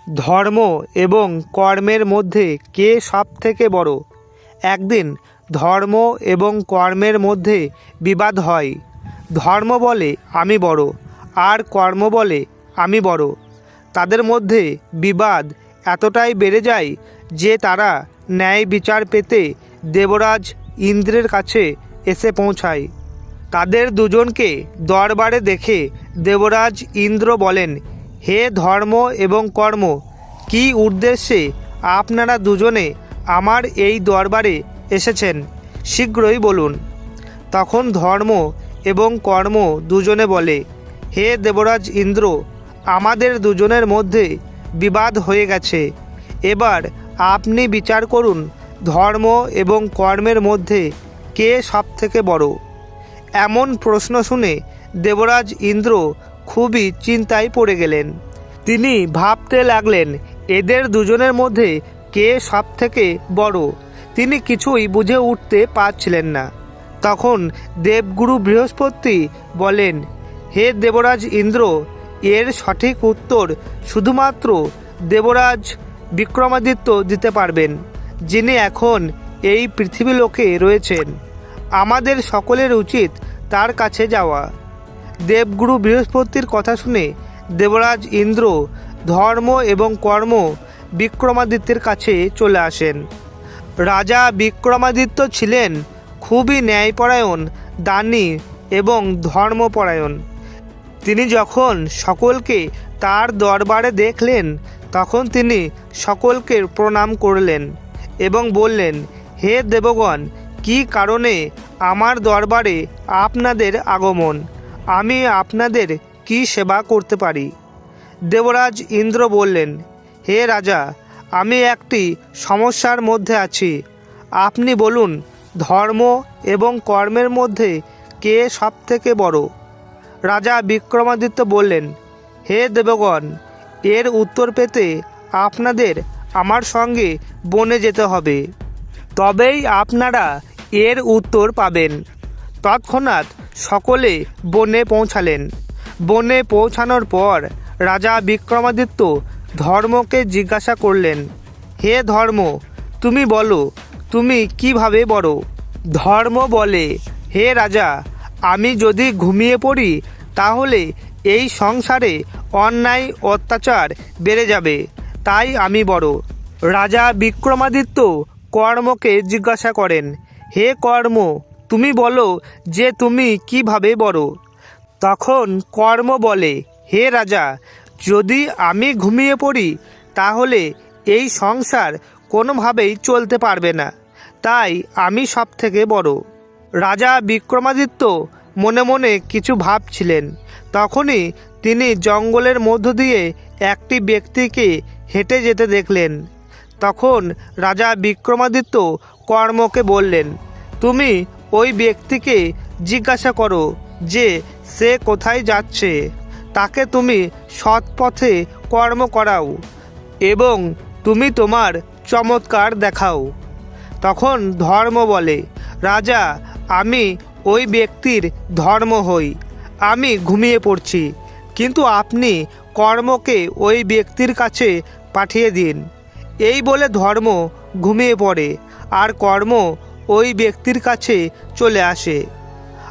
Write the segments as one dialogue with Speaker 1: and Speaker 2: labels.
Speaker 1: ধর্ম এবং কর্মের মধ্যে কে সব থেকে বড়? একদিন ধর্ম এবং কর্মের মধ্যে বিবাদ হয়। ধর্ম বলে আমি বড়, আর কর্ম বলে আমি বড়। তাদের মধ্যে বিবাদ এতটাই বেড়ে যায় যে তারা ন্যায় বিচার পেতে দেবরাজ ইন্দ্রের কাছে এসে পৌঁছায়। তাদের দুজনকে দরবারে দেখে দেবরাজ ইন্দ্র বলেন, হে ধর্ম এবং কর্ম, কী উদ্দেশ্যে আপনারা দুজনে আমার এই দরবারে এসেছেন, শীঘ্রই বলুন। তখন ধর্ম এবং কর্ম দুজনে বলে, হে দেবরাজ ইন্দ্র, আমাদের দুজনের মধ্যে বিবাদ হয়ে গেছে। এবার আপনি বিচার করুন, ধর্ম এবং কর্মের মধ্যে কে সব থেকে বড়? এমন প্রশ্ন শুনে দেবরাজ ইন্দ্র খুবই চিন্তায় পড়ে গেলেন। তিনি ভাবতে লাগলেন, এদের দুজনের মধ্যে কে সব থেকে বড়? তিনি কিছুই বুঝে উঠতে পারছিলেন না। তখন দেবগুরু বৃহস্পতি বলেন, হে দেবরাজ ইন্দ্র, এর সঠিক উত্তর শুধুমাত্র দেবরাজ বিক্রমাদিত্য দিতে পারবেন, যিনি এখন এই পৃথিবীলোকে রয়েছেন। আমাদের সকলের উচিত তার কাছে যাওয়া। দেবগুরু বৃহস্পতির কথা শুনে দেবরাজ ইন্দ্র ধর্ম এবং কর্ম বিক্রমাদিত্যের কাছে চলে আসেন। রাজা বিক্রমাদিত্য ছিলেন খুবই ন্যায়পরায়ণ, দানী এবং ধর্মপরায়ণ। তিনি যখন সকলকে তার দরবারে দেখলেন, তখন তিনি সকলকে প্রণাম করলেন এবং বললেন, হে দেবগণ, কী কারণে আমার দরবারে আপনাদের আগমন? আমি আপনাদের কি সেবা করতে পারি? দেবরাজ ইন্দ্র বললেন, হে রাজা, আমি একটি সমস্যার মধ্যে আছি। আপনি বলুন, ধর্ম এবং কর্মের মধ্যে কে সব থেকে বড়? রাজা বিক্রমাদিত্য বললেন, হে দেবগণ, এর উত্তর পেতে আপনাদের আমার সঙ্গে বনে যেতে হবে, তবেই আপনারা এর উত্তর পাবেন। তৎক্ষণাৎ সকলে বনে পৌঁছালেন। বনে পৌঁছানোর পর রাজা বিক্রমাদিত্য ধর্মকে জিজ্ঞাসা করলেন, হে ধর্ম, তুমি বলো, তুমি কিভাবে বড়? ধর্ম বলে, হে রাজা, আমি যদি ঘুমিয়ে পড়ি তাহলে এই সংসারে অন্যায় অত্যাচার বেড়ে যাবে, তাই আমি বড়। রাজা বিক্রমাদিত্য কর্মকে জিজ্ঞাসা করেন, হে কর্ম, তুমি বলো যে তুমি কিভাবে বড়? তখন কর্ম বলে, হে রাজা, যদি আমি ঘুমিয়ে পড়ি তাহলে এই সংসার কোনোভাবেই চলতে পারবে না, তাই আমি সব থেকে বড়। রাজা বিক্রমাদিত্য মনে মনে কিছু ভাবছিলেন। তখনই তিনি জঙ্গলের মধ্য দিয়ে একটি ব্যক্তিকে হেঁটে যেতে দেখলেন। তখন রাজা বিক্রমাদিত্য কর্মকে বললেন, তুমি ওই ব্যক্তিকে জিজ্ঞাসা করো যে সে কোথায় যাচ্ছে। তাকে তুমি সৎ পথে কর্ম করাও এবং তুমি তোমার চমৎকার দেখাও। তখন ধর্ম বলে, রাজা, আমি ওই ব্যক্তির ধর্ম হই। আমি ঘুমিয়ে পড়ছি, কিন্তু আপনি কর্মকে ওই ব্যক্তির কাছে পাঠিয়ে দিন। এই বলে ধর্ম ঘুমিয়ে পড়ে, আর কর্ম ওই ব্যক্তির কাছে চলে আসে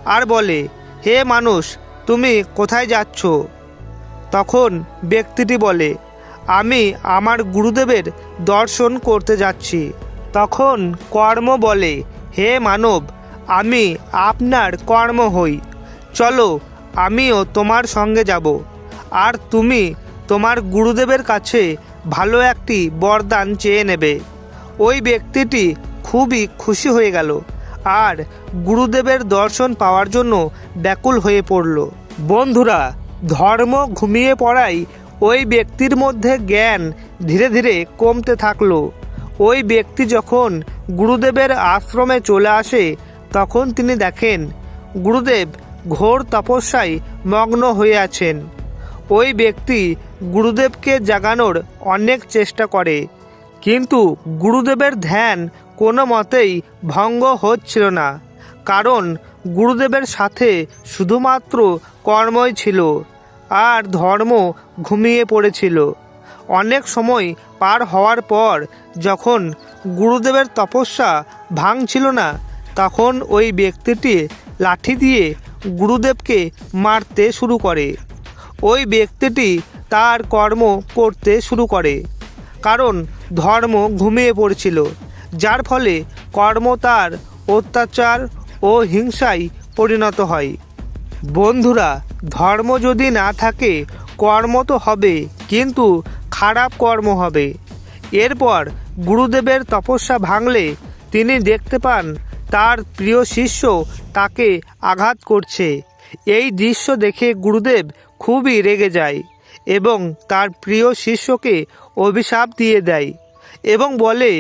Speaker 1: আর বলে, হে মানুষ, তুমি কোথায় যাচ্ছ? তখন ব্যক্তিটি বলে, আমি আমার গুরুদেবের দর্শন করতে যাচ্ছি। তখন কর্ম বলে, হে মানব, আমি আপনার কর্ম হই। চলো, আমিও তোমার সঙ্গে যাব, আর তুমি তোমার গুরুদেবের কাছে ভালো একটি বরদান চেয়ে নেবে। ওই ব্যক্তিটি খুবই খুশি হয়ে গেল আর গুরুদেবের দর্শন পাওয়ার জন্য ব্যাকুল হয়ে পড়ল। বন্ধুরা, ধর্ম ঘুমিয়ে পড়ায় ওই ব্যক্তির মধ্যে জ্ঞান ধীরে ধীরে কমতে থাকলো। ওই ব্যক্তি যখন গুরুদেবের আশ্রমে চলে আসে, তখন তিনি দেখেন গুরুদেব ঘোর তপস্যায় মগ্ন হয়ে আছেন। ওই ব্যক্তি গুরুদেবকে জাগানোর অনেক চেষ্টা করে, কিন্তু গুরুদেবের ধ্যান কোনো মতেই ভঙ্গ হচ্ছিল না, কারণ গুরুদেবের সাথে শুধুমাত্র কর্মই ছিল আর ধর্ম ঘুমিয়ে পড়েছিল। অনেক সময় পার হওয়ার পর যখন গুরুদেবের তপস্যা ভাঙছিল না, তখন ওই ব্যক্তিটি লাঠি দিয়ে গুরুদেবকে মারতে শুরু করে। ওই ব্যক্তিটি তার কর্ম করতে শুরু করে, কারণ ধর্ম ঘুমিয়ে পড়ছিল, যার ফলে কর্ম তার অত্যাচার ও হিংসায় পরিণত হয়। বন্ধুরা, ধর্ম যদি না থাকে কর্ম তো হবে, কিন্তু খারাপ কর্ম হবে। এরপর গুরুদেবের তপস্যা ভাঙলে তিনি দেখতে পান তার প্রিয় শিষ্য তাকে আঘাত করছে। এই দৃশ্য দেখে গুরুদেব খুবই রেগে যায় এবং তার প্রিয় শিষ্যকে অভিশাপ দিয়ে দেয় এবং বলে,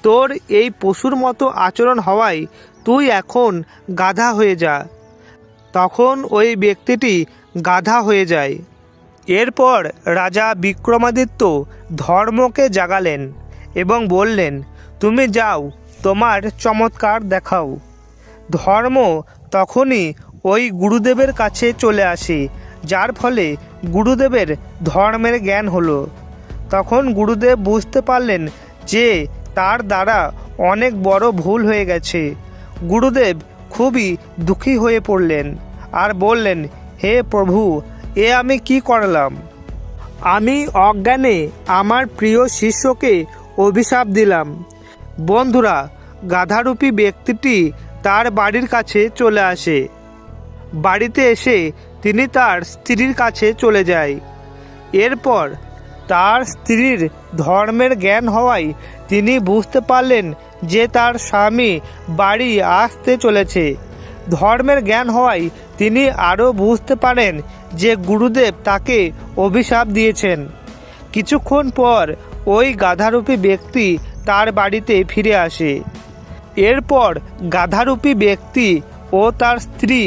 Speaker 1: তোর এই পশুর মতো আচরণ হওয়ায় তুই এখন গাধা হয়ে যা। তখন ওই ব্যক্তিটি গাধা হয়ে যায়। এরপর রাজা বিক্রমাদিত্য ধর্মকে জাগালেন এবং বললেন, তুমি যাও, তোমার চমৎকার দেখাও। ধর্ম তখনই ওই গুরুদেবের কাছে চলে আসে, যার ফলে গুরুদেবের ধর্মের জ্ঞান হলো। তখন গুরুদেব বুঝতে পারলেন যে তার দ্বারা অনেক বড় ভুল হয়ে গেছে। গুরুদেব খুবই দুঃখী হয়ে পড়লেন আর বললেন, হে প্রভু, এ আমি কি করলাম? আমি অজ্ঞানে আমার প্রিয় শিষ্যকে অভিশাপ দিলাম। বন্ধুরা, গাধারূপী ব্যক্তিটি তার বাড়ির কাছে চলে আসে। বাড়িতে এসে তিনি তার স্ত্রীর কাছে চলে যায়। এরপর তার স্ত্রীর ধর্মের জ্ঞান হওয়ায় তিনি বুঝতে পারলেন যে তার স্বামী বাড়ি আসতে চলেছে। ধর্মের জ্ঞান হওয়ায় তিনি আরও বুঝতে পারেন যে গুরুদেব তাকে অভিশাপ দিয়েছেন। কিছুক্ষণ পর ওই গাধারূপী ব্যক্তি তার বাড়িতে ফিরে আসে। এরপর গাধারূপী ব্যক্তি ও তার স্ত্রী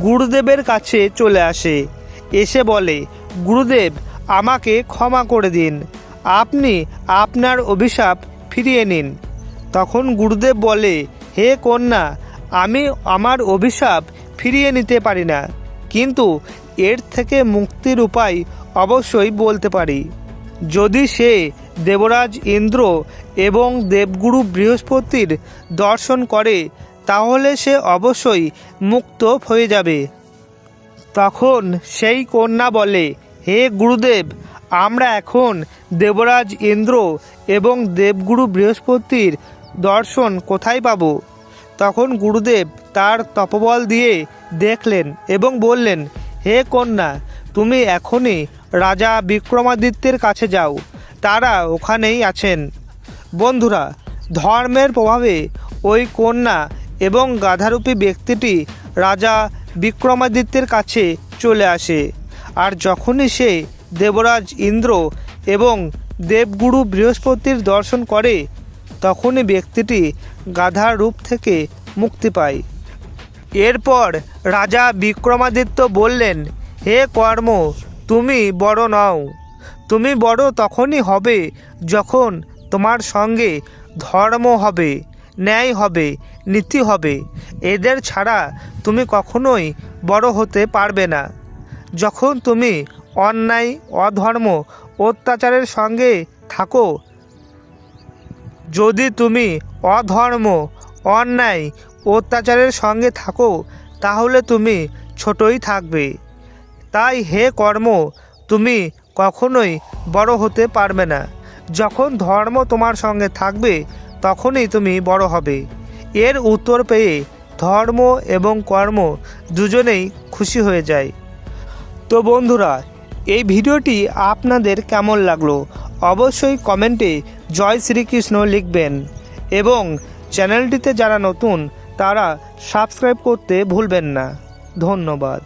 Speaker 1: গুরুদেবের কাছে চলে আসে, এসে বলে, গুরুদেব, আমাকে ক্ষমা করে দিন, আপনি আপনার অভিশাপ ফিরিয়ে নিন। তখন গুরুদেব বলে, হে কন্যা, আমি আমার অভিশাপ ফিরিয়ে নিতে পারি না, কিন্তু এর থেকে মুক্তির উপায় অবশ্যই বলতে পারি। যদি সে দেবরাজ ইন্দ্র এবং দেবগুরু বৃহস্পতির দর্শন করে তাহলে সে অবশ্যই মুক্ত হয়ে যাবে। তখন সেই কন্যা বলে, হে গুরুদেব, আমরা এখন দেবরাজ ইন্দ্র এবং দেবগুরু বৃহস্পতির দর্শন কোথায় পাব? তখন গুরুদেব তার তপবল দিয়ে দেখলেন এবং বললেন, হে কন্যা, তুমি এখনই রাজা বিক্রমাদিত্যের কাছে যাও, তারা ওখানেই আছেন। বন্ধুরা, ধর্মের প্রভাবে ওই কন্যা এবং গাধারূপী ব্যক্তিটি রাজা বিক্রমাদিত্যের কাছে চলে আসে। আর যখনই সে দেবরাজ ইন্দ্র এবং দেবগুরু বৃহস্পতির দর্শন করে তখনই ব্যক্তিটি গাধার রূপ থেকে মুক্তি পায়। এরপর রাজা বিক্রমাদিত্য বললেন, হে কর্ম, তুমি বড় নও। তুমি বড় তখনই হবে যখন তোমার সঙ্গে ধর্ম হবে, ন্যায় হবে, নীতি হবে। এদের ছাড়া তুমি কখনোই বড় হতে পারবে না। যখন তুমি অন্যায়, অধর্ম, অত্যাচারের সঙ্গে থাকো, যদি তুমি অধর্ম, অন্যায়, অত্যাচারের সঙ্গে থাকো তাহলে তুমি ছোটই থাকবে। তাই হে কর্ম, তুমি কখনোই বড় হতে পারবে না। যখন ধর্ম তোমার সঙ্গে থাকবে তখনই তুমি বড় হবে। এর উত্তর পেয়ে ধর্ম এবং কর্ম দুজনেই খুশি হয়ে যায়। তো বন্ধুরা, এই ভিডিওটি আপনাদের কেমন লাগলো অবশ্যই কমেন্টে জয় শ্রীকৃষ্ণ লিখবেন এবং চ্যানেলটিতে যারা নতুন তারা সাবস্ক্রাইব করতে ভুলবেন না। ধন্যবাদ।